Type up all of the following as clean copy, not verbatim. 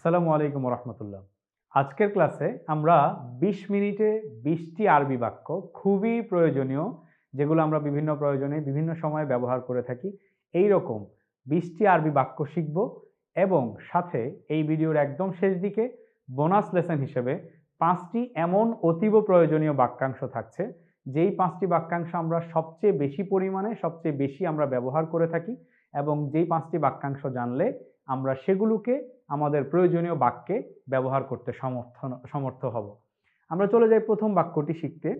আসসালামু আলাইকুম রহমতুল্লাহ। আজকের ক্লাসে আমরা ২০ মিনিটে ২০টি আরবি বাক্য খুবই প্রয়োজনীয়, যেগুলো আমরা বিভিন্ন প্রয়োজনে বিভিন্ন সময়ে ব্যবহার করে থাকি, এই রকম ২০টি আরবি বাক্য শিখব। এবং সাথে এই ভিডিওর একদম শেষ দিকে বোনাস লেসন হিসেবে ৫টি এমন অতীব প্রয়োজনীয় বাক্যাংশ থাকছে, যেই ৫টি বাক্যাংশ আমরা সবচেয়ে বেশি পরিমাণে সবচেয়ে বেশি আমরা ব্যবহার করে থাকি, এবং যেই ৫টি বাক্যাংশ জানলে আমরা সেগুলোকে আমাদের প্রয়োজনীয় বাক্যে ব্যবহার করতে সমর্থ হব। আমরা চলে যাই প্রথম বাক্যটি শিখতে।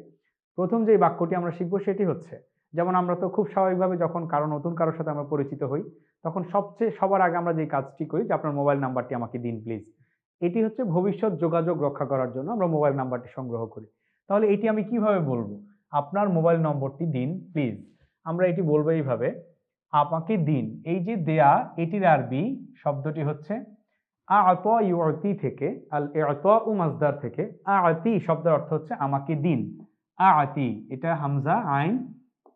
প্রথম যে বাক্যটি আমরা শিখব সেটি হচ্ছে, যেমন আমরা তো খুব স্বাভাবিকভাবে যখন নতুন কারোর সাথে আমরা পরিচিত হই, তখন সবার আগে আমরা যে কাজটি করি যে আপনার মোবাইল নাম্বারটি আমাকে দিন প্লিজ। এটি হচ্ছে ভবিষ্যৎ যোগাযোগ রক্ষা করার জন্য আমরা মোবাইল নাম্বারটি সংগ্রহ করি। তাহলে এটি আমি কিভাবে বলবো? আপনার মোবাইল নম্বরটি দিন প্লিজ। আমরা এটি বলবো এইভাবে, আমাকে দিন। এই যে দেয়া, এটির আরবি শব্দটি হচ্ছে আ'তা ইউ'তি থেকে, আল ই'তাউ মাসদার থেকে। আ'তি শব্দের অর্থ হচ্ছে আমাকে দিন। আ'তি, এটা হামজা আইন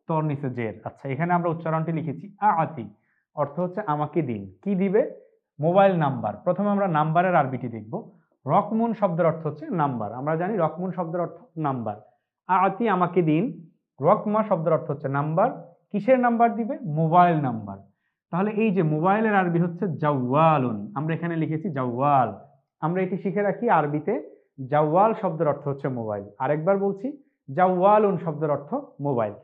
তর নিচে জের। আচ্ছা, এখানে আমরা উচ্চারণটি লিখেছি আ'তি, অর্থ হচ্ছে আমাকে দিন। কি দিবে? Mobile number. প্রথমে আমরা নাম্বারের আরবিটি দেখব। রকমুন শব্দের অর্থ হচ্ছে নাম্বার। আমরা জানি রকমুন শব্দের অর্থ নাম্বার। আ'তি আমাকে দিন। রকমা শব্দের অর্থ হচ্ছে নাম্বার। কিসের নাম্বার দিবে? Mobile number. তাহলে এই যে মোবাইলের আরবি হচ্ছে জাওয়ালুন, আমরা এখানে লিখেছি জাওয়াল। আমরা এটি শিখে রাখি, আরবিতে জাওয়াল শব্দের অর্থ হচ্ছে মোবাইল। আরেকবার বলছি, জাওয়ালুন শব্দের অর্থ মোবাইল।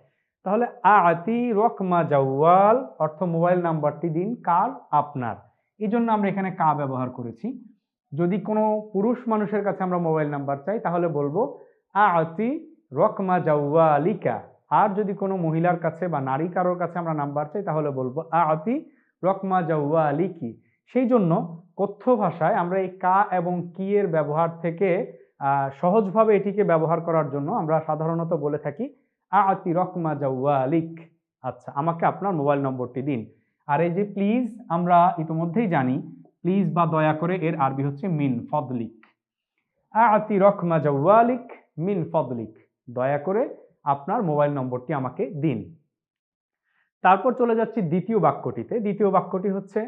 তাহলে আতি রকমা জাওয়াল অর্থ মোবাইল নাম্বারটি দিন। কার? আপনার। এই জন্য আমরা এখানে কা ব্যবহার করেছি। যদি কোনো পুরুষ মানুষের কাছে আমরা মোবাইল নাম্বার চাই, তাহলে বলবো আতি রকমা জাওয়ালিকা। আর যদি কোনো মহিলার কাছে বা নারী কারোর কাছে আমরা নাম্বার চাই, তাহলে বলবো আতি রকমা জাওয়ালিকি। সেই জন্য কথ্য ভাষায় আমরা এই কা এবং কি এর ব্যবহার থেকে সহজভাবে এটিকে ব্যবহার করার জন্য আমরা সাধারণত বলে থাকি আতি রকমা জাওয়ালিক। আচ্ছা, আমাকে আপনার মোবাইল নম্বরটি দিন। আর এই যে প্লিজ, আমরা ইতিমধ্যেই জানি প্লিজ বা দয়া করে এর আরবি হচ্ছে মিন ফদলিক। আতি রকমা জাওয়ালিক মিন ফদলিক, দয়া করে আপনার মোবাইল নম্বরটি আমাকে দিন। তারপর চলে যাচ্ছি দ্বিতীয় বাক্যটিতে। দ্বিতীয় বাক্যটি হচ্ছে,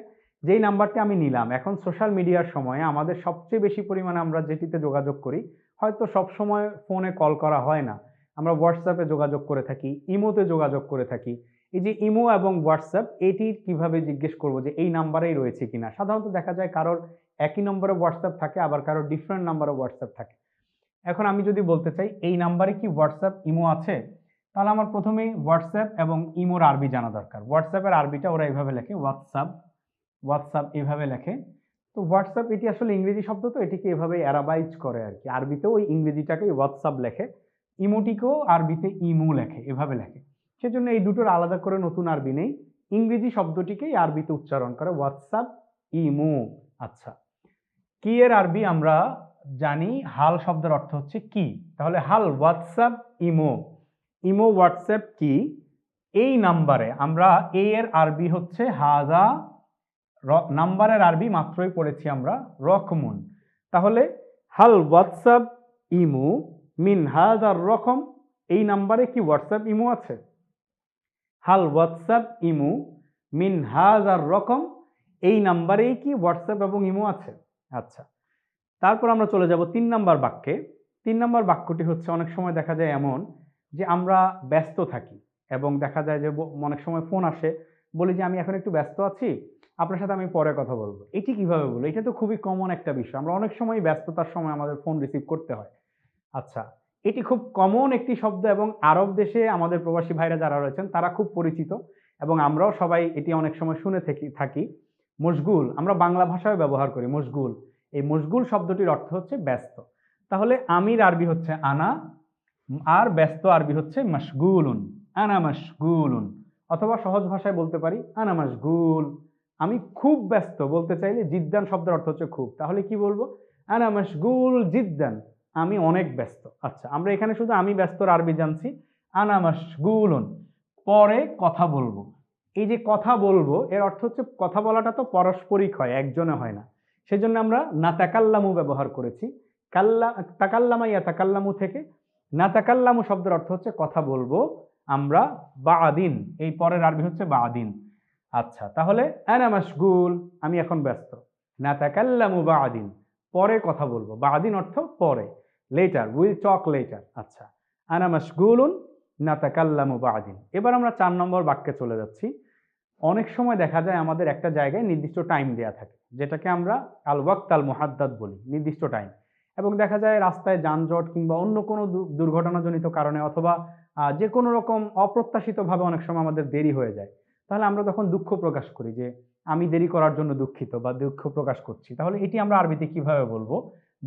যেই নাম্বারটি আমি নিলাম, এখন সোশ্যাল মিডিয়ার সময়ে আমাদের সবচেয়ে বেশি পরিমাণে আমরা যেটিতে যোগাযোগ করি, হয়তো সব সময় ফোনে কল করা হয় না, আমরা হোয়াটসঅ্যাপে যোগাযোগ করে থাকি, ইমোতে যোগাযোগ করে থাকি। এই যে ইমো এবং হোয়াটসঅ্যাপ, এটি কিভাবে জিজ্ঞেস করব যে এই নাম্বারেই রয়েছে কিনা? সাধারণত দেখা যায় কারোর একই নম্বরে হোয়াটসঅ্যাপ থাকে, আবার কারোর ডিফারেন্ট নাম্বারে হোয়াটসঅ্যাপ থাকে। এখন আমি যদি বলতে চাই এই নাম্বারে কি হোয়াটসঅ্যাপ ইমো আছে, তাহলে আমার প্রথমেই হোয়াটসঅ্যাপ এবং ইমোর আরবি জানা দরকার। হোয়াটসঅ্যাপের আরবিটা ওরা এইভাবে লেখে হোয়াটসঅ্যাপ, হোয়াটসঅ্যাপ এইভাবে লেখে। তো হোয়াটসঅ্যাপ এটি আসলে ইংরেজি শব্দ, তো এটিকে এভাবে অ্যারাবাইজ করে আর কি। আরবিতেও ওই ইংরেজিটাকে হোয়াটসঅ্যাপ লেখে, ইমোটিকেও আরবিতে ইমো লেখে, এভাবে লেখে। সেজন্য এই দুটোর আলাদা করে নতুন আরবি নেই, ইংরেজি শব্দটিকেই আরবিতে উচ্চারণ করে হোয়াটসঅ্যাপ, ইমো। আচ্ছা, কি এর আরবি আমরা জানি হাল শব্দের অর্থ হচ্ছে কি। তাহলে হাল হোয়াটসঅ্যাপ ইমো, ইমো হোয়াটসঅ্যাপ কি, এই নাম্বারে আমরা এ এর আরবি হচ্ছে হাজা। নাম্বারের আরবি মাত্রই পড়েছি আমরা রকমুন। তাহলে হাল হোয়াটসঅ্যাপ ইমো মিন হাজার রকম, এই নাম্বারে কি হোয়াটসঅ্যাপ ইমো আছে? হাল হোয়াটসঅ্যাপ ইমো মিন হাজার রকম, এই নাম্বারেই কি হোয়াটসঅ্যাপ এবং ইমো আছে? আচ্ছা, তারপর আমরা চলে যাব ৩ নাম্বার বাক্যে। ৩ নাম্বার বাক্যটি হচ্ছে, অনেক সময় দেখা যায় এমন যে আমরা ব্যস্ত থাকি এবং দেখা যায় যে অনেক সময় ফোন আসে, বলি যে আমি এখন একটু ব্যস্ত আছি, আপনার সাথে আমি পরে কথা বলবো। এটি কিভাবে বলবো? এটা তো খুবই কমন একটা বিষয়, আমরা অনেক সময় ব্যস্ততার সময় আমাদের ফোন রিসিভ করতে হয়। আচ্ছা, এটি খুব কমন একটি শব্দ এবং আরব দেশে আমাদের প্রবাসী ভাইরা যারা রয়েছেন তারা খুব পরিচিত, এবং আমরাও সবাই এটি অনেক সময় শুনে থাকি। মশগুল, আমরা বাংলা ভাষায় ব্যবহার করি মশগুল। এই মশগুল শব্দটির অর্থ হচ্ছে ব্যস্ত। তাহলে আমির আরবি হচ্ছে আনা, আর ব্যস্ত আরবি হচ্ছে মাশগুলুন, আনা মাশগুলুন। অথবা সহজ ভাষায় বলতে পারি আনা মাশগুল। আমি খুব ব্যস্ত বলতে চাইলে জিদ্দান শব্দের অর্থ হচ্ছে খুব। তাহলে কি বলবো? আনা মাশগুল জিদ্দান, আমি অনেক ব্যস্ত। আচ্ছা, আমরা এখানে শুধু আমি ব্যস্তর আরবি জানছি আনা মাশগুলুন। পরে কথা বলবো, এই যে কথা বলবো এর অর্থ হচ্ছে কথা বলাটা তো পারস্পরিক হয়, একজনে হয় না। সেজন্য আমরা নাতাকাল্লামু ব্যবহার করেছি। তাকাল্লামা ইয়াতাকাল্লামু থেকে নাতাকাল্লামু শব্দের অর্থ হচ্ছে কথা বলবো আমরা বাদিন, এই পরের আরবি হচ্ছে বাদিন। আচ্ছা, তাহলে আনা মাশগুল, আমি এখন ব্যস্ত। নাতাকাল্লামু বাদিন, পরে কথা বলবো। বাদিন অর্থ পরে, লেটার, উইল টক লেটার। আচ্ছা, আনা মাশগুলুন নাতাকাল্লামু বাদিন। এবার আমরা 4 নম্বর বাক্যে চলে যাচ্ছি। অনেক সময় দেখা যায় আমাদের একটা জায়গায় নির্দিষ্ট টাইম দেয়া থাকে, যেটাকে আমরা আল ওয়াক্ত আল মুহাদ্দাদ বলি, নির্দিষ্ট টাইম। এবং দেখা যায় রাস্তায় যানজট কিংবা অন্য কোনো দুর্ঘটনাজনিত কারণে অথবা যে কোনো রকম অপ্রত্যাশিতভাবে অনেক সময় আমাদের দেরি হয়ে যায়। তাহলে আমরা তখন দুঃখ প্রকাশ করি যে আমি দেরি করার জন্য দুঃখিত বা দুঃখ প্রকাশ করছি। তাহলে এটি আমরা আরবিতে কিভাবে বলবো?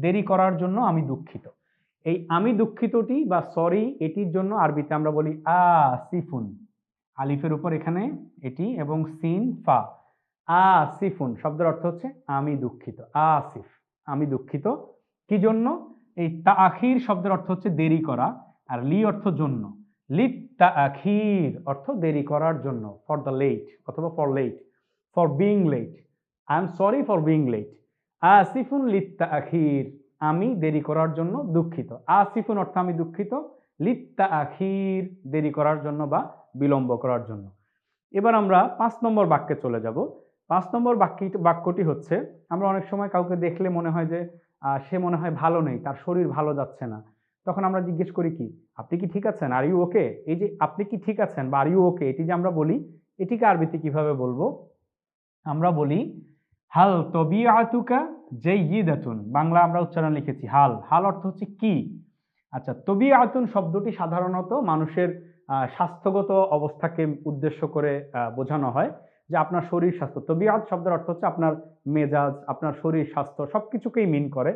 দেরি করার জন্য আমি দুঃখিত। এই আমি দুঃখিতটি বা সরি এটির জন্য আরবিতে আমরা বলি আসিফুন। আলিফের উপর এখানে এটি এবং সিন ফা, আসিফুন শব্দের অর্থ হচ্ছে আমি দুঃখিত। আসিফ, আমি দুঃখিত। কি জন্য? এই তাআখির শব্দের অর্থ হচ্ছে দেরি করা, আর লি অর্থ জন্য। লিত তাআখির অর্থ দেরি করার জন্য, ফর দ্য লেট অথবা for late, for being late. I am sorry for being late. আসিফুন লিত তাআখির, আমি দেরি করার জন্য দুঃখিত। আসিফুন অর্থ আমি দুঃখিত, লিত তাআখির দেরি করার জন্য বা বিলম্ব করার জন্য। এবার আমরা 5 নম্বর বাক্যে চলে যাব। 5 নম্বর বাক্যটি হচ্ছে, আমরা অনেক সময় কাউকে দেখলে মনে হয় যে সে মনে হয় ভালো নেই, তার শরীর ভালো যাচ্ছে না। তখন আমরা জিজ্ঞেস করি কি, আপনি কি ঠিক আছেন? Are you okay? এই যে আপনি কি ঠিক আছেন বা আর ইউ ওকে, এটি যে আমরা বলি, এটিকে আরবিতে কিভাবে বলবো? আমরা বলি হাল তবিআতুকা জাইয়িদাতুন। বাংলা আমরা উচ্চারণ লিখেছি হাল। হাল অর্থ হচ্ছে কি। আচ্ছা, তবিআতুন শব্দটি সাধারণত মানুষের স্বাস্থ্যগত অবস্থাকে উদ্দেশ্য করে বোঝানো হয়, যে আপনার শরীর স্বাস্থ্য। তবিআত শব্দের অর্থ হচ্ছে আপনার মেজাজ, আপনার শরীর স্বাস্থ্য সবকিছুকেই মিন করে।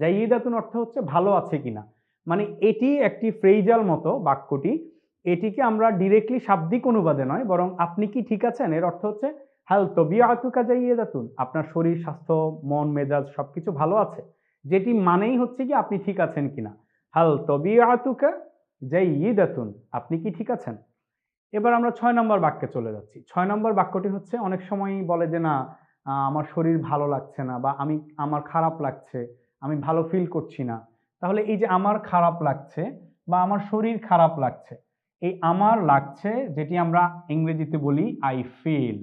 জাইয়িদাতুন অর্থ হচ্ছে ভালো আছে কিনা। মানে এটি একটি ফ্রেজাল মতো বাক্যটি। এটিকে আমরা ডিরেক্টলি শাব্দিক অনুবাদে নয়, বরং আপনি কি ঠিক আছেন এর অর্থ হচ্ছে হাল তবিআতুকা জাইয়িদাতুন, আপনার শরীর স্বাস্থ্য মন মেজাজ সবকিছু ভালো আছে, যেটি মানেই হচ্ছে কি আপনি ঠিক আছেন কিনা। হাল তবিআতুকা জাইয়িদাতুন, আপনি কি ঠিক আছেন? এবার আমরা 6 নম্বর বাক্যে চলে যাচ্ছি। 6 নম্বর বাক্যটি হচ্ছে, অনেক সময়ই বলে যে না আমার শরীর ভালো লাগছে না বা আমার খারাপ লাগছে, আমি ভালো ফিল করছি না। তাহলে এই যে আমার খারাপ লাগছে বা আমার শরীর খারাপ লাগছে, এই আমার লাগছে যেটি আমরা ইংরেজিতে বলি আই ফিল,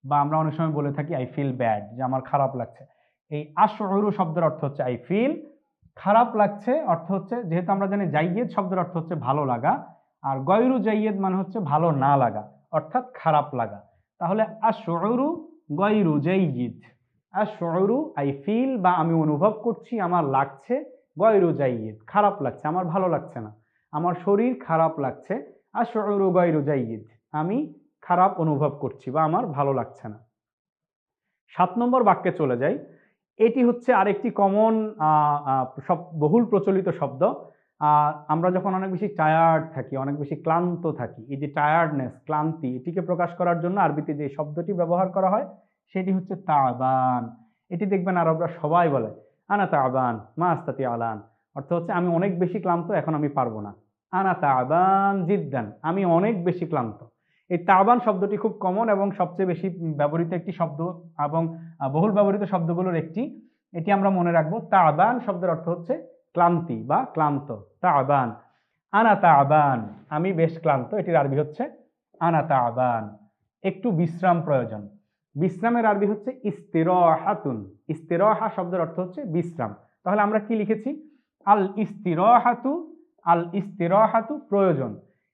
বা আমরা অনেক সময় বলে থাকি আই ফিল ব্যাড, যে আমার খারাপ লাগছে। এই আশউরু শব্দের অর্থ হচ্ছে আই ফিল, খারাপ লাগছে অর্থ হচ্ছে, যেহেতু আমরা জানি জাইয়েদ শব্দের অর্থ হচ্ছে ভালো লাগা, আর গয়রু জাইয়েদ মানে হচ্ছে ভালো না লাগা, অর্থাৎ খারাপ লাগা। তাহলে আশউরু গয়রু জাইয়িদ, আশউরু আই ফিল বা আমি অনুভব করছি, আমার লাগছে, গয়রু জাইয়িদ খারাপ লাগছে, আমার ভালো লাগছে না, আমার শরীর খারাপ লাগছে। আশউরু গয়রু জাইয়িদ, আমি খারাপ অনুভব করছি বা আমার ভালো লাগছে না। 7 নম্বর বাক্যে চলে যাই। এটি হচ্ছে আরেকটি কমন বহুল প্রচলিত শব্দ। আমরা যখন অনেক বেশি টায়ার্ড থাকি, অনেক বেশি ক্লান্ত থাকি, এই যে টায়ার্ডনেস, ক্লান্তি, এটিকে প্রকাশ করার জন্য আরবিতে যে শব্দটি ব্যবহার করা হয় সেটি হচ্ছে তাবান। এটি দেখবেন আরবরা সবাই বলে আনা তাবান মা আস্তাতি আলান, অর্থ হচ্ছে আমি অনেক বেশি ক্লান্ত, এখন আমি পারবো না। আনা তাবান জিদ্দান, আমি অনেক বেশি ক্লান্ত। এই তাবান শব্দটি খুব কমন এবং সবচেয়ে বেশি ব্যবহৃত একটি শব্দ এবং বহুল ব্যবহৃত শব্দগুলোর একটি। এটি আমরা মনে রাখবো। তাবান শব্দের অর্থ হচ্ছে ক্লান্তি বা ক্লান্ত। তাবান, আনা তাবান, আমি বেশ ক্লান্ত, এটির আরবি হচ্ছে আনা তাবান। একটু বিশ্রাম প্রয়োজন। বিশ্রামের আরবি হচ্ছে ইস্তিরাহাতুন। ইস্তিরাহা শব্দের অর্থ হচ্ছে বিশ্রাম। তাহলে আমরা কি লিখেছি? আল ইস্তিরাহাতু, আল ইস্তিরাহাতু প্রয়োজন।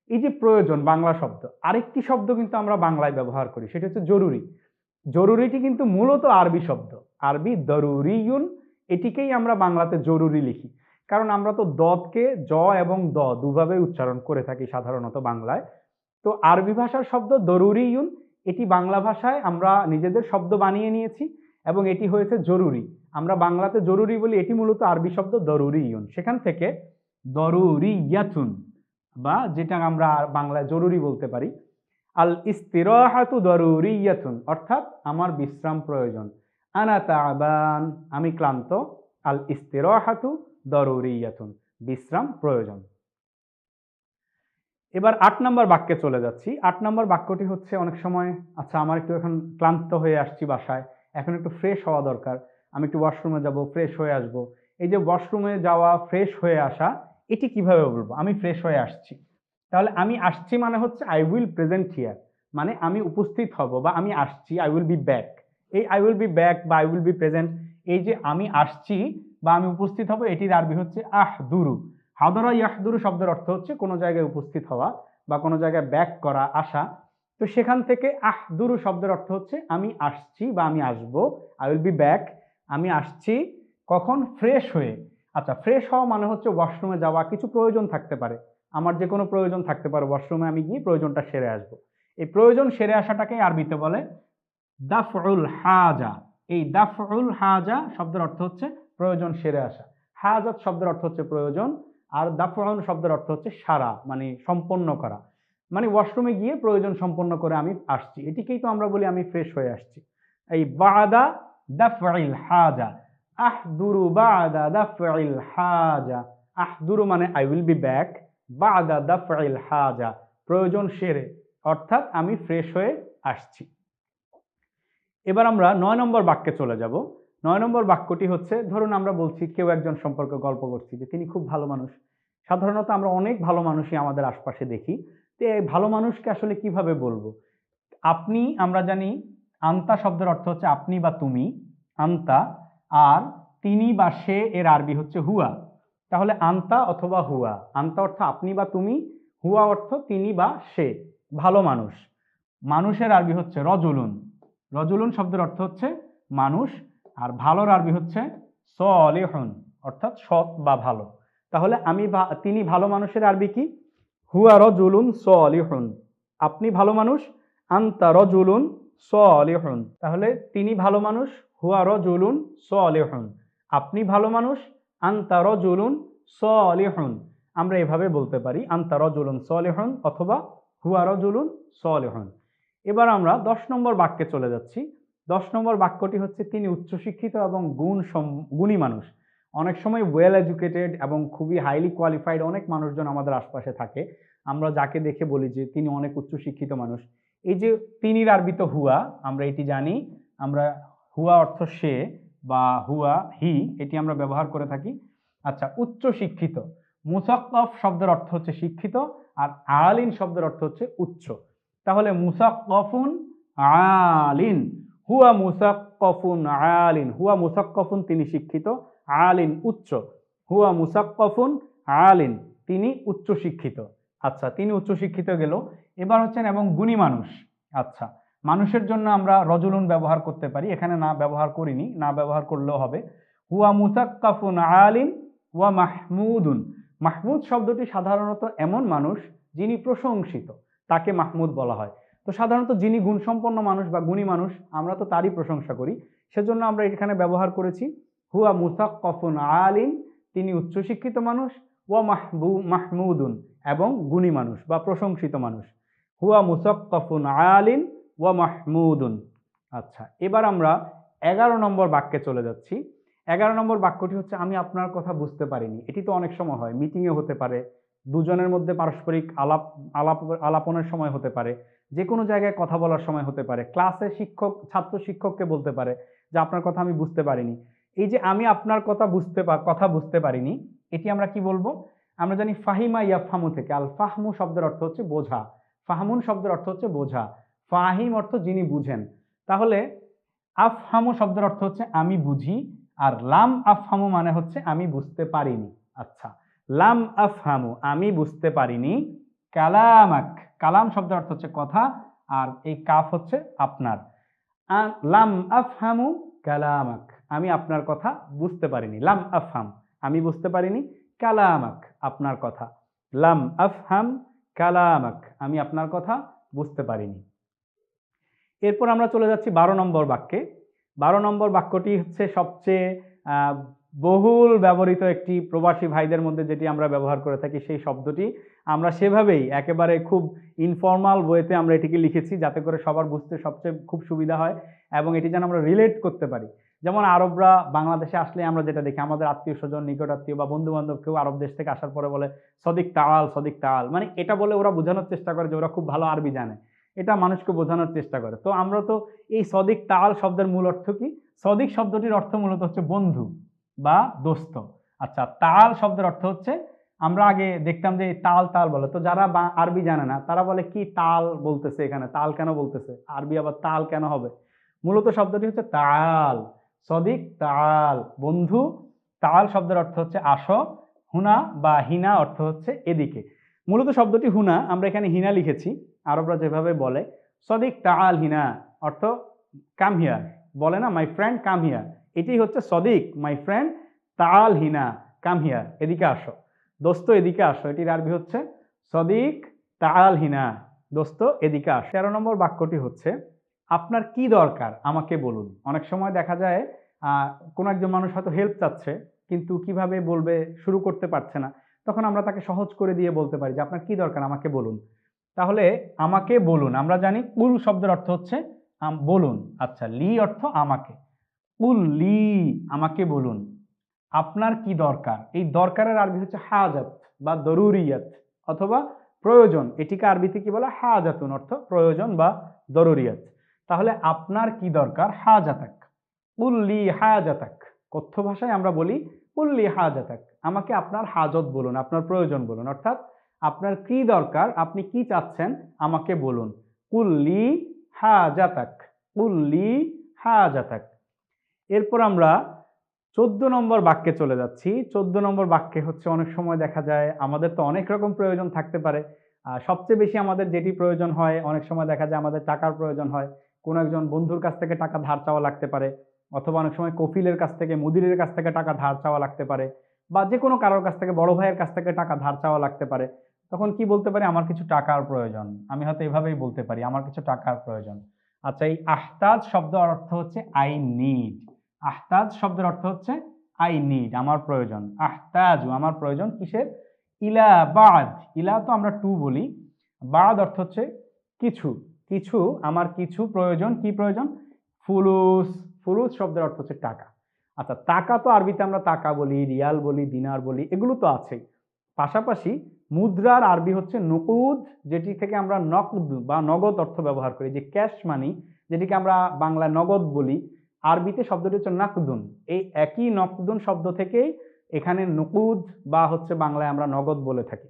এই যে প্রয়োজন বাংলা শব্দ, আরেকটি শব্দ কিন্তু আমরা বাংলায় ব্যবহার করি, সেটা হচ্ছে জরুরি। জরুরিটি কিন্তু মূলত আরবি শব্দ, আরবি দরুরিয়ুন, এটিকেই আমরা বাংলাতে জরুরি লিখি। কারণ আমরা তো দদকে জ এবং দ দুভাবে উচ্চারণ করে থাকি সাধারণত বাংলায়। তো আরবি ভাষার শব্দ দরুরিয়ুন, এটি বাংলা ভাষায় আমরা নিজেদের শব্দ বানিয়ে নিয়েছি এবং এটি হয়েছে জরুরি। আমরা বাংলাতে জরুরি বলি, এটি মূলত আরবি শব্দ দরুরিয়ুন, সেখান থেকে দরুরিয়াতুন, বা যেটা আমরা বাংলায় জরুরি বলতে পারি। আল ইস্তিরাহাতু দরুরিয়াতুন, অর্থাৎ আমার বিশ্রাম প্রয়োজন। আনা তাবান, আমি ক্লান্ত। আল ইস্তিরাহাতু দরুরিয়াতুন, বিশ্রাম প্রয়োজন। এবার 8 নম্বর বাক্যে চলে যাচ্ছি। 8 নম্বর বাক্যটি হচ্ছে, অনেক সময় আচ্ছা আমার একটু এখন ক্লান্ত হয়ে আসছি বাসায়, এখন একটু ফ্রেশ হওয়া দরকার, আমি একটু ওয়াশরুমে যাব, ফ্রেশ হয়ে আসব। এই যে ওয়াশরুমে যাওয়া, ফ্রেশ হয়ে আসা, এটি কিভাবে বলবো? আমি ফ্রেশ হয়ে আসছি। তাহলে আমি আসছি মানে হচ্ছে আই উইল প্রেজেন্ট হিয়ার, মানে আমি উপস্থিত হব বা আমি আসছি, আই উইল বি ব্যাক। এই আই উইল বি ব্যাক বা আই উইল বি প্রেজেন্ট, এই যে আমি আসছি বা আমি উপস্থিত হব, এটির আরবি হচ্ছে আহদুরু। হাদরা ইয়াহদুরু শব্দের অর্থ হচ্ছে কোনো জায়গায় উপস্থিত হওয়া বা কোনো জায়গায় ব্যাক করা, আসা। তো সেখান থেকে আহদুরু শব্দের অর্থ হচ্ছে আমি আসছি বা আমি আসব, আই উইল বি ব্যাক, আমি আসছি কখন? ফ্রেশ হয়ে। আচ্ছা, ফ্রেশ হওয়া মানে হচ্ছে ওয়াশরুমে যাওয়া, কিছু প্রয়োজন থাকতে পারে, আমার যে কোনো প্রয়োজন থাকতে পারে, ওয়াশরুমে আমি গিয়ে প্রয়োজনটা সেরে আসবো। এই প্রয়োজন সেরে আসাটাকে আরবিতে বলে দাফউল হাজা। এই দাফউল হাজা শব্দের অর্থ হচ্ছে প্রয়োজন সেরে আসা। হাজাত শব্দের অর্থ হচ্ছে প্রয়োজন, আর দাফউন শব্দের অর্থ হচ্ছে সারা, মানে সম্পন্ন করা, মানে ওয়াশরুমে গিয়ে প্রয়োজন সম্পন্ন করে আমি আসছি, এটিকেই তো আমরা বলি আমি ফ্রেশ হয়ে আসছি। এই বাদা দাফউল হাজা, আহদুরু বাদা দাফউল হাজা। আহদুরু মানে আই উইল বি ব্যাক, বাদা দাফউল হাজা প্রয়োজন সেরে, অর্থাৎ আমি ফ্রেশ হয়ে আসছি। এবার আমরা ৯ নম্বর বাক্যে চলে যাব। ৯ নম্বর বাক্যটি হচ্ছে, ধরুন আমরা বলছি কেউ একজন সম্পর্কে গল্প করছি যে তিনি খুব ভালো মানুষ। সাধারণত আমরা অনেক ভালো মানুষই আমাদের আশপাশে দেখি। তো এই ভালো মানুষকে আসলে কিভাবে বলবো? আপনি, আমরা জানি আন্তা শব্দের অর্থ হচ্ছে আপনি বা তুমি, আন্তা। আর তিনি বা সে এর আরবি হচ্ছে হুয়া। তাহলে আন্তা অথবা হুয়া। আন্তা অর্থ আপনি বা তুমি, হুয়া অর্থ তিনি বা সে, ভালো মানুষ। মানুষের আরবি হচ্ছে রজুলুন। রজুলুন শব্দের অর্থ হচ্ছে মানুষ, আর ভালোর আরবি হচ্ছে সলিহুন, অর্থাৎ সৎ বা ভালো। তাহলে তিনি ভালো মানুষের আরবি কি? হুয়া রজুলুন সলিহুন। আপনি ভালো মানুষ, আনতা রজুলুন সলিহুন। তাহলে তিনি ভালো মানুষ, হুয়া রজুলুন সলিহুন। আপনি ভালো মানুষ, আনতা রজুলুন সলিহুন। আমরা এভাবে বলতে পারি আনতা রজুলুন সলিহুন অথবা হুয়া রজুলুন সলিহুন। এবার আমরা ১০ নম্বর বাক্যে চলে যাচ্ছি। ১০ নম্বর বাক্যটি হচ্ছে তিনি উচ্চশিক্ষিত এবং গুণী মানুষ। অনেক সময় ওয়েল এডুকেটেড এবং খুবই হাইলি কোয়ালিফাইড অনেক মানুষজন আমাদের আশপাশে থাকে। আমরা যাকে দেখে বলি যে তিনি অনেক উচ্চশিক্ষিত মানুষ। এই যে তিনির আরবি তো হুয়া, আমরা এটি জানি। আমরা হুয়া অর্থ সে বা হুয়া হি, এটি আমরা ব্যবহার করে থাকি। আচ্ছা, উচ্চশিক্ষিত। মুসাক্কাফ শব্দের অর্থ হচ্ছে শিক্ষিত, আর আলিন শব্দের অর্থ হচ্ছে উচ্চ। তাহলে মুসাক্কাফুন আলিন, হুয়া মুসাক্কাফুন আলিন। হুয়া মুসাক্কাফুন তিনি শিক্ষিত, আলিন উচ্চ। হুয়া মুসাক্কাফুন আলিন তিনি উচ্চ শিক্ষিত। আচ্ছা, তিনি উচ্চ শিক্ষিত গেল। এবার হচ্ছেন এবং গুণী মানুষ। আচ্ছা, মানুষের জন্য আমরা রজুলুন ব্যবহার করতে পারি, এখানে না ব্যবহার করিনি, না ব্যবহার করলেও হবে। হুয়া মুসাক্কাফুন আলিন ওয়া মাহমুদুন। মাহমুদ শব্দটি সাধারণত এমন মানুষ যিনি প্রশংসিত, তাকে মাহমুদ বলা হয়। তো সাধারণত যিনি গুণসম্পন্ন মানুষ বা গুণী মানুষ, আমরা তো তারই প্রশংসা করি, সেজন্য আমরা এখানে ব্যবহার করেছি হুয়া মুসাক্কাফুন আলিন, তিনি উচ্চশিক্ষিত মানুষ, ওয়া মাহমুদুন এবং গুণী মানুষ বা প্রশংসিত মানুষ। হুয়া মুসাক্কাফুন আলিন ওয়া মাহমুদুন। আচ্ছা, এবার আমরা ১১ নম্বর বাক্যে চলে যাচ্ছি। ১১ নম্বর বাক্যটি হচ্ছে আমি আপনার কথা বুঝতে পারিনি। এটি তো অনেক সময় হয়, মিটিংয়ে হতে পারে, দুজনের মধ্যে পারস্পরিক আলাপনের সময় হতে পারে, যে কোনো জায়গায় কথা বলার সময় হতে পারে, ক্লাসে ছাত্র শিক্ষককে বলতে পারে যে আপনার কথা আমি বুঝতে পারিনি। এই যে আমি আপনার কথা বুঝতে পারিনি, এটি আমরা কি বলবো? আমরা জানি ফাহিমা ইয়াফহামু থেকে, আল ফাহমু শব্দের অর্থ হচ্ছে বোঝা, ফাহমুন শব্দের অর্থ হচ্ছে বোঝা, ফাহিম অর্থ যিনি বুঝেন। তাহলে আফহামু শব্দের অর্থ হচ্ছে আমি বুঝি, আর লাম আফহামু মানে হচ্ছে আমি বুঝতে পারিনি। আচ্ছা, লাম আফহামু আমি বুঝতে পারিনি, কালামাক, কালাম শব্দের অর্থ হচ্ছে কথা, আর এই কাফ হচ্ছে আপনার। লাম আফহামু কালামাক, আমি আপনার কথা বুঝতে পারিনি। লাম আফহাম আমি বুঝতে পারিনি, কালামাক আপনার কথা। লাম আফহাম কালামাক আমি আপনার কথা বুঝতে পারিনি। এরপর আমরা চলে যাচ্ছি ১২ নম্বর বাক্যে। ১২ নম্বর বাক্যটি হচ্ছে সবচেয়ে বহুল ব্যবহৃত একটি, প্রবাসী ভাইদের মধ্যে যেটি আমরা ব্যবহার করে থাকি, সেই শব্দটি আমরা সেভাবেই একেবারে খুব ইনফর্মাল ওয়েতে আমরা এটিকে লিখেছি যাতে করে সবার বুঝতে সবচেয়ে খুব সুবিধা হয় এবং এটি যেন আমরা রিলেট করতে পারি। যেমন আরবরা বাংলাদেশে আসলে আমরা যেটা দেখি, আমাদের আত্মীয় স্বজন, নিকট আত্মীয় বা বন্ধু বান্ধব কেউ আরব দেশ থেকে আসার পরে বলে সদিক তাল, সদিক তাল, মানে এটা বলে ওরা বোঝানোর চেষ্টা করে যে ওরা খুব ভালো আরবি জানে, এটা মানুষকে বোঝানোর চেষ্টা করে। তো আমরা তো এই সদিক তাল শব্দের মূল অর্থ কি? সদিক শব্দটির অর্থ মূলত হচ্ছে বন্ধু বা দোস্ত। আচ্ছা, তাল শব্দের অর্থ হচ্ছে, আমরা আগে দেখতাম যে তাল তাল বলে, তো যারা আরবি জানে না তারা বলে কি তাল বলতেছে, এখানে তাল কেন বলতেছে, আরবি আবার তাল কেন হবে? মূলত শব্দটি হচ্ছে তাআল। সদিক তাআল, বন্ধু। তাআল শব্দের অর্থ হচ্ছে আসো। হুনা বা হিনা অর্থ হচ্ছে এদিকে। মূলত শব্দটি হুনা, আমরা এখানে হিনা লিখেছি, আরবরা যেভাবে বলে। সদিক তাআল হিনা অর্থ কাম হিয়ার, বলে না মাই ফ্রেন্ড কাম হিয়ার, এটাই হচ্ছে সদিক my friend, তাআল Hina come here, এদিকে আসো, দোস্ত এদিকে আসো, এটির আরবি হচ্ছে সদিক তাআল হিনা, দোস্ত এদিকে আসো। 13 নম্বর বাক্যটি হচ্ছে আপনার কি দরকার আমাকে বলুন। অনেক সময় দেখা যায় কোনো একজন মানুষ হয়তো হেল্প চাচ্ছে, কিন্তু কিভাবে বলবে শুরু করতে পারছে না, তখন আমরা তাকে সহজ করে দিয়ে বলতে পারি যে আপনার কি দরকার আমাকে বলুন। তাহলে আমাকে বলুন, আমরা জানি কুল শব্দের অর্থ হচ্ছে বলুন। আচ্ছা, লি অর্থ আমাকে, কুল লি আমাকে বলুন। আপনার কি দরকার, এই দরকারের আরবি হচ্ছে হাজাত বা দরুরিয়াত অথবা প্রয়োজন। এটিকে আরবিতে কি বলা? হাজাতুন, অর্থ প্রয়োজন বা দরুরিয়াত। তাহলে আপনার কি দরকার, হাজাতাক, কুল্লি হাজাতাক। কথ্য ভাষায় আমরা বলি কুল্লি হাজাতাক, আমাকে আপনার হাজত বলুন, আপনার প্রয়োজন বলুন, অর্থাৎ আপনার কি দরকার, আপনি কি চাচ্ছেন আমাকে বলুন। কুল্লি হাজাতাক, কুল্লি হাজাতাক। এরপর আমরা 14 নম্বর বাক্যে চলে যাচ্ছি। 14 নম্বর বাক্যে হচ্ছে অনেক সময় দেখা যায় আমাদের তো অনেক রকম প্রয়োজন থাকতে পারে। সবচেয়ে বেশি আমাদের যেটি প্রয়োজন হয়, অনেক সময় দেখা যায় আমাদের টাকার প্রয়োজন হয়। কোনো একজন বন্ধুর কাছ থেকে টাকা ধার চাওয়া লাগতে পারে, অথবা অনেক সময় কফিলের কাছ থেকে, মুদিরের কাছ থেকে টাকা ধার চাওয়া লাগতে পারে, বা যেকোনো কারোর কাছ থেকে, বড় ভাইয়ের কাছ থেকে টাকা ধার চাওয়া লাগতে পারে। তখন কি বলতে পারি? আমার কিছু টাকার প্রয়োজন। আমি হয়তো এভাবেই বলতে পারি, আমার কিছু টাকার প্রয়োজন। আচ্ছা, এই আহতাজ শব্দ অর্থ হচ্ছে আই নিড। আহতাজ শব্দের অর্থ হচ্ছে আই নিড, আমার প্রয়োজন। আহতাজু, আমার প্রয়োজন কিসের? ইলা বাদ, ইলা তো আমরা টু বলি, বাদ অর্থ হচ্ছে কিছু, কিছু, আমার কিছু প্রয়োজন। কি প্রয়োজন? ফুলুস, ফুলুস শব্দের অর্থ হচ্ছে টাকা। আচ্ছা, টাকা তো আরবিতে আমরা টাকা বলি, রিয়াল বলি, দিনার বলি, এগুলো তো আছেই। পাশাপাশি মুদ্রার আরবি হচ্ছে নকুদ, যেটি থেকে আমরা নকদ বা নগদ অর্থ ব্যবহার করি, যে ক্যাশ মানি, যেটিকে আমরা বাংলায় নগদ বলি, আরবিতে শব্দটি হচ্ছে নাকদুন। এই একই নকদুন শব্দ থেকেই এখানে নকুদ বা হচ্ছে বাংলায় আমরা নগদ বলে থাকি।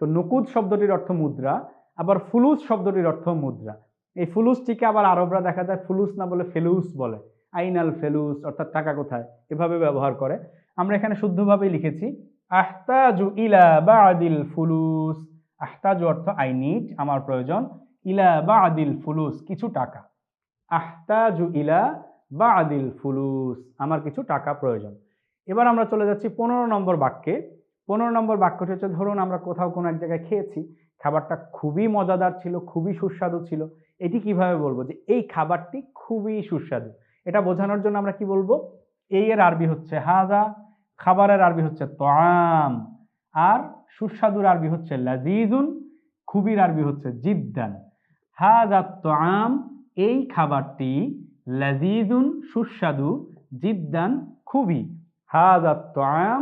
তো নকুদ শব্দটির অর্থ মুদ্রা, আবার ফুলুস শব্দটির অর্থ মুদ্রা। এই ফুলুসটিকে আবার আরবরা দেখা যায় ফুলুস না বলে ফেলুস বলে। আইনাল ফেলুস, অর্থাৎ টাকা কোথায়, এভাবে ব্যবহার করে। আমরা এখানে শুদ্ধভাবেই লিখেছি আহতাজু ইলা বাদিল ফুলুস। আহতাজু অর্থ আই নিড, আমার প্রয়োজন, ইলা বাদিল ফুলুস, কিছু টাকা। আহতাজু ইলা বাদিল ফুলুস, আমার কিছু টাকা প্রয়োজন। এবার আমরা চলে যাচ্ছি 15 নম্বর বাক্যে। 15 নম্বর বাক্যটি হচ্ছে, ধরুন আমরা কোথাও কোনো এক জায়গায় খেয়েছি, খাবারটা খুবই মজাদার ছিল, খুবই সুস্বাদু ছিল। এটি কিভাবে বলবো যে এই খাবারটি খুবই সুস্বাদু? এটা বোঝানোর জন্য আমরা কি বলবো? এই এর আরবি হচ্ছে হাজা, খাবারের আরবি হচ্ছে তোয়াম, আর সুস্বাদুর আরবি হচ্ছে লাজিজুন, খুবির আরবি হচ্ছে জিদ্দান। হাজা তোয়াম, এই খাবারটি, লাজিজুন সুস্বাদু, জিদ্দান খুবই। হাজা তোয়াম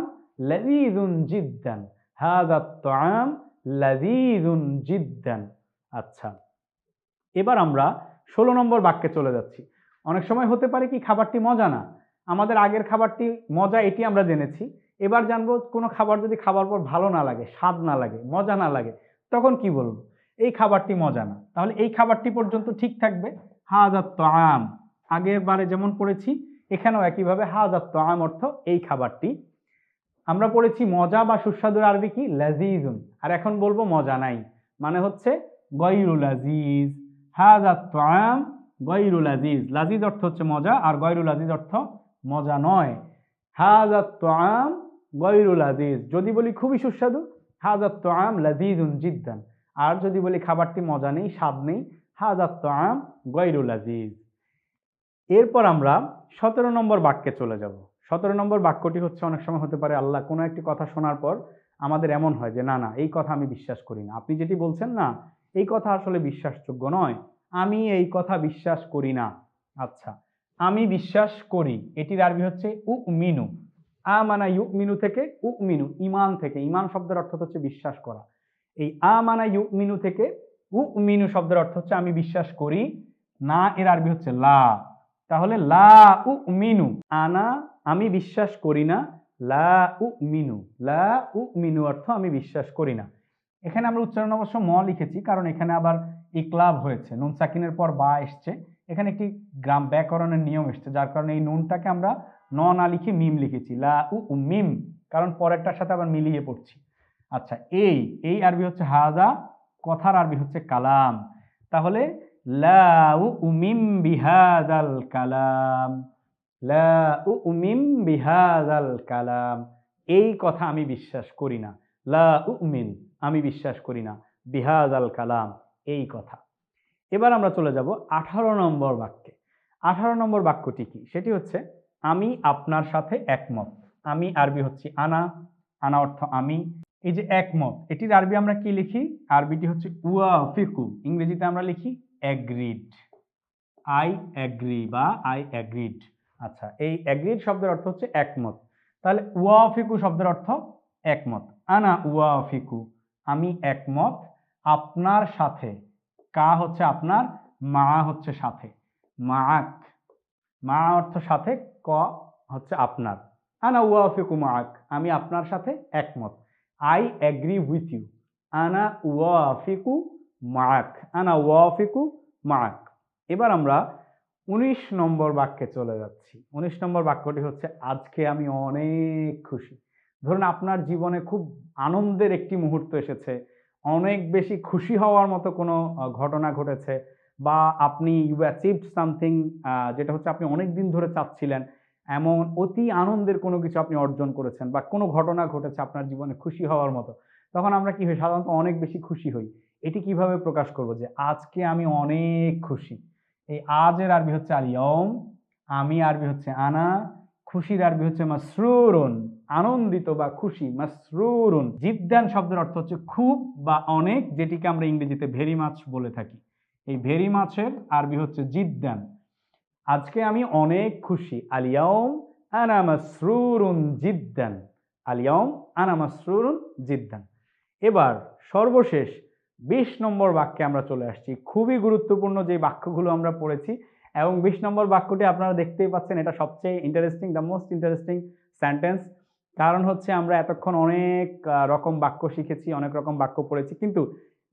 লাজিজুন জিদ্দান, হাজা তোয়াম লাজিজুন জিদ্দান। আচ্ছা, এবার আমরা 16 নম্বর বাক্যে চলে যাচ্ছি। অনেক সময় হতে পারে কি খাবারটি মজা না, আমাদের আগের খাবারটি মজা, এটি আমরা জেনেছি। এবার জানবো কোনো খাবার যদি খাবার পর ভালো না লাগে, স্বাদ না লাগে, মজা না লাগে, তখন কি বলবো? এই খাবারটি মজা না, তাহলে এই খাবারটি পর্যন্ত ঠিক থাকবে হাযা তাআম। আগের বারে যেমন পড়েছি, এখানেও একইভাবে হাযা তাআম অর্থ এই খাবারটি। আমরা পড়েছি মজা বা সুস্বাদুর আরবি কি? লাযীজুন। আর এখন বলবো মজা নাই, মানে হচ্ছে গায়রু লাযীজ। হাযা তাআম গায়রু লাযীজ। লাযীজ অর্থ হচ্ছে মজা, আর গায়রু লাযীজ অর্থ মজা নয়। হাযা তাআম গায়রু লাযীজ। যদি বলি খুবই সুস্বাদু, হাযা তাআম লাযীজুন জিদ্দান। আর যদি বলি খাবারটি মজা নেই, স্বাদ নেই, হাযা তাআম গায়রু লাযীজ। এরপর আমরা 17 নম্বর বাক্যে চলে যাব। 17 নম্বর বাক্যটি হচ্ছে, অনেক সময় হতে পারে আল্লাহ কোনো একটি কথা শোনার পর আমাদের এমন হয় যে না না, এই কথা আমি বিশ্বাস করি না, আপনি যেটি বলছেন না, এই কথা আসলে বিশ্বাসযোগ্য নয়, আমি এই কথা বিশ্বাস করি না। আচ্ছা, আমি বিশ্বাস করি, এটির আরবি হচ্ছে উমিনু। আমানা ইউমিনু থেকে উমিনু, ইমান থেকে, ইমান শব্দের অর্থ হচ্ছে বিশ্বাস করা। এই আমানা ইউমিনু থেকে উমিনু শব্দের অর্থ হচ্ছে আমি বিশ্বাস করি না, এর আরবি হচ্ছে লা। তাহলে লা উমিনু, আনা আমি বিশ্বাস করি না, লা উমিনু, লা উমিনু অর্থ আমি বিশ্বাস করি না। এখানে আমরা উচ্চারণ অবশ্য ম লিখেছি, কারণ এখানে আবার ইকলাব হয়েছে, নুন সাকিনের পর বা এসছে, এখানে একটি ব্যাকরণের নিয়ম এসেছে, যার কারণে এই নুনটাকে আমরা না লিখে মিম লিখেছি, লা উ মিম, কারণ পরেরটার সাথে আবার মিলিয়ে পড়ছি। আচ্ছা, এই আরবি হচ্ছে হাদা, কথার আরবি হচ্ছে কালাম। তাহলে লা উমিম বিহাদাল কালাম, লা উমিম বিহাদাল কালাম, এই কথা আমি বিশ্বাস করি না। লা উমিন, আমি বিশ্বাস করি না, বিহাদাল কালাম, এই কথা। এবার আমরা চলে যাব 18 নম্বর বাক্যে। 18 নম্বর বাক্যটি কি? সেটি হচ্ছে আমি আপনার সাথে একমত। আমি আরবি হচ্ছে আনা, আনা অর্থ আমি। এই যে একমত, এটির আরবি আমরা কি লিখি? আরবিটি হচ্ছে উয়াফিকু, ইংরেজিতে আমরা লিখি অ্যাগ্রিড, আই অ্যাগ্রি বা আই অ্যাগ্রিড। আচ্ছা, এই অ্যাগ্রিড শব্দের অর্থ হচ্ছে একমত। তাহলে ওয়াফিকু শব্দের অর্থ একমত। আনা ওয়াফিকু, আমি একমত আপনার সাথে। কা হচ্ছে আপনার, মা হচ্ছে সাথে, মাআক, মা অর্থ সাথে, ক হচ্ছে আপনার। আনা ওয়াফিকু মাআক, আমি আপনার সাথে একমত। আই অ্যাগ্রি উইথ ইউ, আনা ওয়াফিকু মাআক, আনা ওয়াফিকু মাআক। এবার আমরা 19 নম্বর বাক্যে চলে যাচ্ছি। 19 নম্বর বাক্যটি হচ্ছে আজকে আমি অনেক খুশি। ধরুন আপনার জীবনে খুব আনন্দের একটি মুহূর্ত এসেছে, অনেক বেশি খুশি হওয়ার মতো কোনো ঘটনা ঘটেছে, বা আপনি ইউ অ্যাচিভড সামথিং, যেটা হচ্ছে আপনি অনেক দিন ধরে চাচ্ছিলেন, এমন অতি আনন্দের কোনো কিছু আপনি অর্জন করেছেন, বা কোনো ঘটনা ঘটেছে আপনার জীবনে খুশি হওয়ার মতো। তখন আমরা কি হই? সাধারণত অনেক বেশি খুশি হই। এটি কিভাবে প্রকাশ করব যে আজকে আমি অনেক খুশি? এই আজের আরবি হচ্ছে আল ইয়ৌম, আমি আরবি হচ্ছে আনা, খুশির আরবি হচ্ছে মাসরুরুন, আনন্দিত বা খুশি, মাসরুরুন। জিদ্দান শব্দের অর্থ হচ্ছে খুব বা অনেক, যেটিকে আমরা ইংরেজিতে ভেরি মাচ বলে থাকি। এই ভেরি মাচের আরবি হচ্ছে জিদ্দান। আজকে আমি অনেক খুশি, আল ইয়ৌম আনা মাসরুরুন জিদ্দান, আল ইয়ৌম আনা মাসরুরুন জিদ্দান। এবার সর্বশেষ 20 নম্বর বাক্যে আমরা চলে আসছি। খুবই গুরুত্বপূর্ণ যে বাক্যগুলো আমরা পড়েছি, এবং 20 নম্বর বাক্যটি আপনারা দেখতেই পাচ্ছেন, এটা সবচেয়ে interesting, the most interesting sentence. কারণ হচ্ছে আমরা এতক্ষণ অনেক রকম বাক্য শিখেছি, অনেক রকম বাক্য পড়েছি, কিন্তু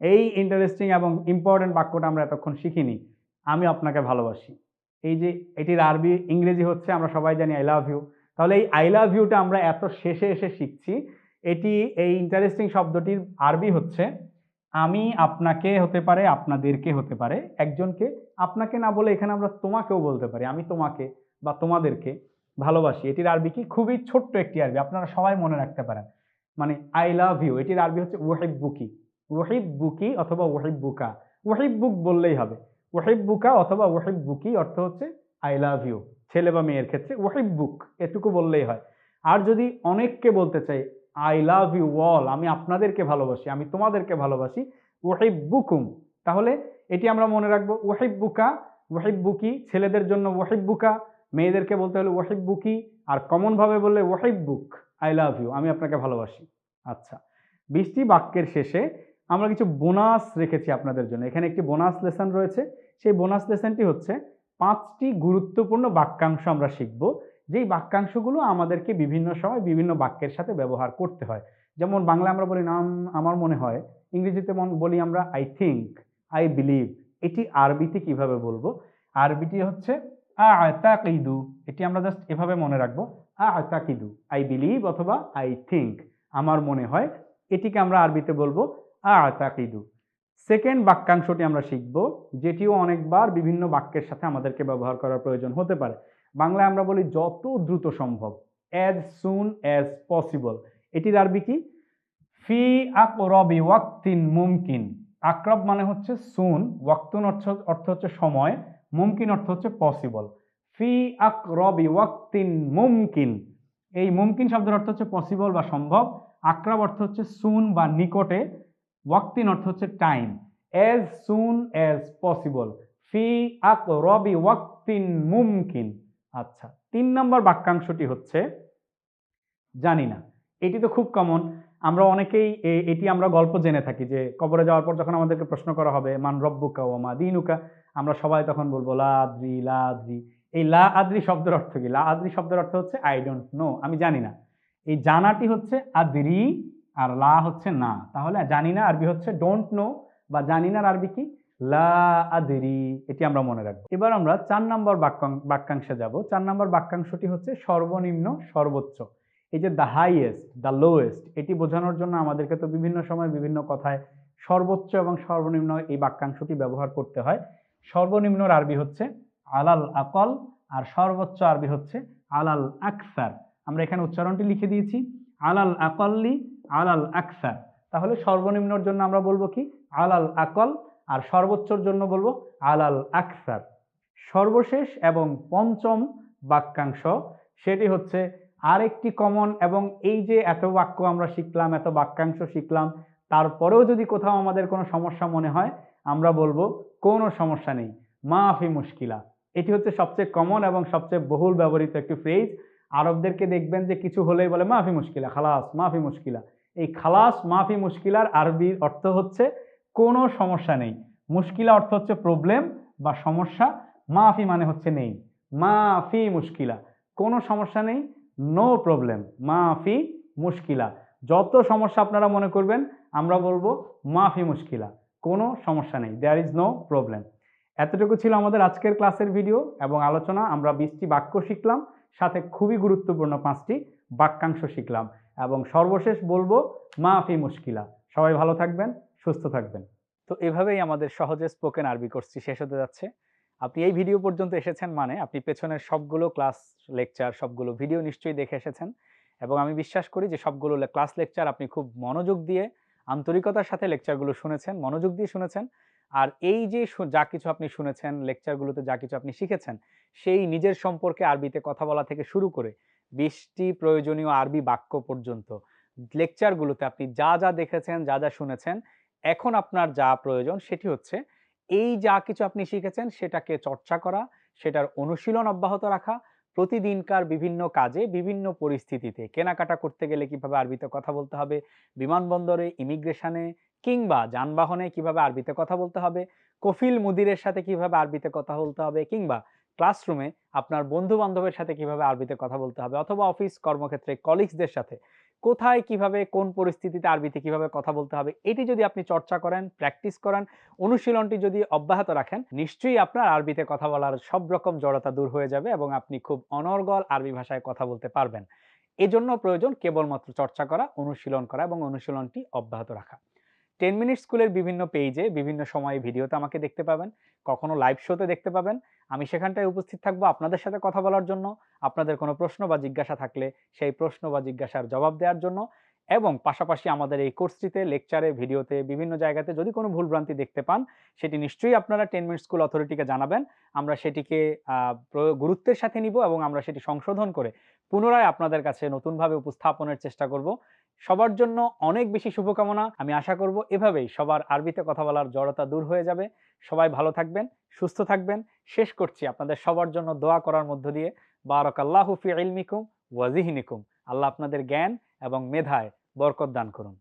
এই ইন্টারেস্টিং এবং ইম্পর্টেন্ট বাক্যটা আমরা এতক্ষণ শিখিনি। আমি আপনাকে ভালোবাসি, এই যে এটির আরবি ইংরেজি হচ্ছে আমরা সবাই জানি আই লাভ ইউ। তাহলে এই আই লাভ ইউটা আমরা এত শেষে এসে শিখছি। এটি, এই ইন্টারেস্টিং শব্দটির আরবি হচ্ছে আমি আপনাকে হতে পারে, আপনাদেরকে হতে পারে, একজনকে আপনাকে না বলে এখানে আমরা তোমাকেও বলতে পারি, আমি তোমাকে বা তোমাদেরকে ভালোবাসি। এটির আরবি কি? খুবই ছোট্ট একটি আরবি, আপনারা সবাই মনে রাখতে পারেন। মানে আই লাভ ইউ, এটির আরবি হচ্ছে ওয়াহিব্বুকি, ওয়াহিব্বুকি অথবা ওয়াহিব্বুকা, ওয়াহিব্বুক বললেই হবে। ওয়াহিব্বুকা অথবা ওয়াহিব্বুকি অর্থ হচ্ছে আই লাভ ইউ, ছেলে বা মেয়ের ক্ষেত্রে ওয়াহিব্বুক এটুকু বললেই হয়। আর যদি অনেককে বলতে চাই, আই লাভ ইউ অল, আমি আপনাদেরকে ভালোবাসি, আমি তোমাদেরকে ভালোবাসি, ওয়াহিব্বুকুম, তাহলে এটি আমরা মনে রাখবো। ওয়াহিব্বুকা, ওয়াহিব্বুকি, ছেলেদের জন্য ওয়াহিব্বুকা, মেয়েদেরকে বলতে হলে ওয়াহিব্বুকি, আর কমন ভাবে বললে ওয়াহিব্বুক, আই লাভ ইউ, আমি আপনাকে ভালোবাসি। আচ্ছা, 20টি বাক্যের শেষে আমরা কিছু বোনাস রেখেছি আপনাদের জন্য। এখানে একটি বোনাস লেসন রয়েছে। সেই বোনাস লেসনটি হচ্ছে 5টি গুরুত্বপূর্ণ বাক্যাংশ আমরা শিখব, যেই বাক্যাংশগুলো আমাদেরকে বিভিন্ন সময় বিভিন্ন বাক্যের সাথে ব্যবহার করতে হয়। যেমন বাংলা আমরা বলি নাম, আমার মনে হয়, ইংরেজিতে বলি আমরা আই থিঙ্ক, আই বিলিভ। এটি আরবিতে কিভাবে বলবো? আরবিটি হচ্ছে আ'তাকিদু, এটি আমরা জাস্ট এভাবে মনে রাখবো, আ'তাকিদু, আই বিলিভ অথবা আই থিঙ্ক, আমার মনে হয়, এটিকে আমরা আরবিতে বলবো আ'তাকিদু। সেকেন্ড বাক্যাংশটি আমরা শিখব, যেটিও অনেকবার বিভিন্ন বাক্যের সাথে আমাদেরকে ব্যবহার করার প্রয়োজন হতে পারে। বাংলায় আমরা বলি যত দ্রুত সম্ভব, অ্যাজ সুন অ্যাজ পসিবল। এটির আরবি কি? ফি আকরবি ওয়াক্তিন মুমকিন। আকরব মানে হচ্ছে সুন, ওয়াক্তুন অর্থ হচ্ছে সময়, মুমকিন অর্থ হচ্ছে পসিবল। ফি আকরবি ওয়াক্তিন মুমকিন, এই মুমকিন শব্দের অর্থ হচ্ছে পসিবল বা সম্ভব। আকরব অর্থ হচ্ছে সুন বা নিকটে, ওয়াক্তিন অর্থ হচ্ছে time. As soon as possible, ফি আকরবি ওয়াক্তিন মুমকিন। আচ্ছা, 3 নম্বর বাক্যাংশটি হচ্ছে জানি না। এটি তো খুব কমন, আমরা অনেকেই এটি আমরা গল্প জেনে থাকি যে কবরে যাওয়ার পর যখন আমাদেরকে প্রশ্ন করা হবে মান রব্বুকা ওয়া মা দীনুকা, আমরা সবাই তখন বলবো লা আদ্রি, লা আদ্রি। এই লা আদ্রি শব্দের অর্থ কি? লা আদ্রি শব্দের অর্থ হচ্ছে আই ডোন্ট নো, আমি জানি না। এই জানাটি হচ্ছে আদ্রি, আর লা হচ্ছে না, তাহলে জানি না আরবি হচ্ছে ডোন্ট নো, বা জানি নার আরবি কি? লা আদরি, এটি আমরা মনে রাখবো। এবার আমরা 4 নম্বর বাক্যাংশে যাব। 4 নম্বর বাক্যাংশটি হচ্ছে সর্বনিম্ন সর্বোচ্চ। এই যে দ্য হাইয়েস্ট, দ্য লোয়েস্ট, এটি বোঝানোর জন্য আমাদেরকে তো বিভিন্ন সময় বিভিন্ন কথায় সর্বোচ্চ এবং সর্বনিম্ন এই বাক্যাংশটি ব্যবহার করতে হয়। সর্বনিম্নর আরবি হচ্ছে আলাল আকল, আর সর্বোচ্চ আরবি হচ্ছে আলাল আকসার। আমরা এখানে উচ্চারণটি লিখে দিয়েছি, আলাল আকল্লি, আলাল আকসার। তাহলে সর্বনিম্নর জন্য আমরা বলবো কি আলাল আকল, আর সর্বোচ্চর জন্য বলবো আলাল আকসার। সর্বশেষ এবং পঞ্চম বাক্যাংশ সেটি হচ্ছে আরেকটি কমন, এবং এই যে এত বাক্য আমরা শিখলাম, এত বাক্যাংশ শিখলাম, তারপরেও যদি কোথাও আমাদের কোনো সমস্যা মনে হয়, আমরা বলবো কোনো সমস্যা নেই, মাফি মুশকিলা। এটি হচ্ছে সবচেয়ে কমন এবং সবচেয়ে বহুল ব্যবহৃত একটি ফ্রেজ। আরবদেরকে দেখবেন যে কিছু হলেই বলে মাফি মুশকিলা, খালাস মাফি মুশকিলা। এই খালাস মাফি মুশকিলার আরবির অর্থ হচ্ছে কোনো সমস্যা নেই। মুশকিলা অর্থ হচ্ছে প্রবলেম বা সমস্যা, মাফি মানে হচ্ছে নেই। মাফি মুশকিলা, কোনো সমস্যা নেই, নো প্রবলেম, মাফি মুশকিলা। যত সমস্যা আপনারা মনে করবেন আমরা বলবো মাফি মুশকিলা, কোনো সমস্যা নেই, দেয়ার ইজ নো প্রবলেম। এতটুকু ছিল আমাদের আজকের ক্লাসের ভিডিও এবং আলোচনা। আমরা 20টি বাক্য শিখলাম, সাথে খুবই গুরুত্বপূর্ণ 5টি বাক্যাংশ শিখলাম, এবং সর্বশেষ বলবো মাফি মুশকিলা। সবাই ভালো থাকবেন, সুস্থ থাকবেন। তো এভাবেই আমাদের সহজে স্পোকেন আরবি কোর্সটি শেষ হতে যাচ্ছে। আপনি এই ভিডিও পর্যন্ত এসেছেন মানে আপনি পেছনের সবগুলো ক্লাস, লেকচার, সবগুলো ভিডিও নিশ্চয়ই দেখে এসেছেন, এবং আমি বিশ্বাস করি যে সবগুলো ক্লাস লেকচার আপনি খুব মনোযোগ দিয়ে, আন্তরিকতার সাথে লেকচারগুলো শুনেছেন, মনোযোগ দিয়ে শুনেছেন। আর এই যে যা কিছু আপনি শুনেছেন, লেকচারগুলোতে যা কিছু আপনি শিখেছেন, সেই নিজের সম্পর্কে আরবিতে কথা বলা থেকে শুরু করে 20টি প্রয়োজনীয় আরবি বাক্য পর্যন্ত লেকচারগুলোতে আপনি যা যা দেখেছেন, যা যা শুনেছেন, এখন আপনার যা প্রয়োজন সেটি হচ্ছে এই যা কিছু আপনি শিখেছেন সেটাকে চর্চা করা, সেটার অনুশীলন অব্যাহত রাখা। প্রতিদিনকার বিভিন্ন কাজে, বিভিন্ন পরিস্থিতিতে, কেনাকাটা করতে গেলে কিভাবে আরবিতে কথা বলতে হবে, বিমানবন্দরে, ইমিগ্রেশনে, কিংবা যানবাহনে কিভাবে আরবিতে কথা বলতে হবে, কফিল মুদিরের সাথে কিভাবে আরবিতে কথা বলতে হবে, কিংবা ক্লাসরুমে আপনার বন্ধু বান্ধবের সাথে কিভাবে আরবিতে কথা বলতে হবে, অথবা অফিস কর্মক্ষেত্রে কলিগসদের সাথে কোথায় কিভাবে কোন পরিস্থিতিতে আরবিতে কিভাবে কথা বলতে হবে, এটি যদি আপনি চর্চা করেন, প্র্যাকটিস করেন, অনুশীলনটি যদি অব্যাহত রাখেন, নিশ্চয়ই আপনার আরবিতে কথা বলার সব রকম জড়তা দূর হয়ে যাবে এবং আপনি খুব অনর্গল আরবি ভাষায় কথা বলতে পারবেন। এজন্য প্রয়োজন কেবলমাত্র চর্চা করা, অনুশীলন করা এবং অনুশীলনটি অব্যাহত রাখা। 10 মিনিট স্কুলের বিভিন্ন পেজে, বিভিন্ন সময়ে ভিডিওতে আমাকে দেখতে পাবেন, কখনো লাইভ শোতে দেখতে পাবেন। আমি সেখানটায় উপস্থিত থাকবো আপনাদের সাথে কথা বলার জন্য, আপনাদের কোনো প্রশ্ন বা জিজ্ঞাসা থাকলে সেই প্রশ্ন বা জিজ্ঞাসার জবাব দেওয়ার জন্য, এবং পাশাপাশি আমাদের এই কোর্সটিতে, লেকচারে, ভিডিওতে, বিভিন্ন জায়গাতে যদি কোনো ভুলভ্রান্তি দেখতে পান, সেটি নিশ্চয়ই আপনারা 10 মিনিট স্কুল অথরিটিকে জানাবেন। আমরা সেটিকে গুরুত্বের সাথে নিব এবং আমরা সেটি সংশোধন করে পুনরায় আপনাদের কাছে নতুনভাবে উপস্থাপনের চেষ্টা করব। সবার জন্য অনেক বেশি শুভকামনা। আমি আশা করব এভাবেই সবার আরবিতে কথা বলার জড়তা দূর হয়ে যাবে। সবাই ভালো থাকবেন, সুস্থ থাকবেন। শেষ করছি আপনাদের সবার জন্য দোয়া করার মধ্য দিয়ে, বারাকাল্লাহু ফি ইলমিকুম ওয়া যিহনিকুম। আল্লাহ আপনাদের জ্ঞান এবং মেধায় বরকত দান করুন।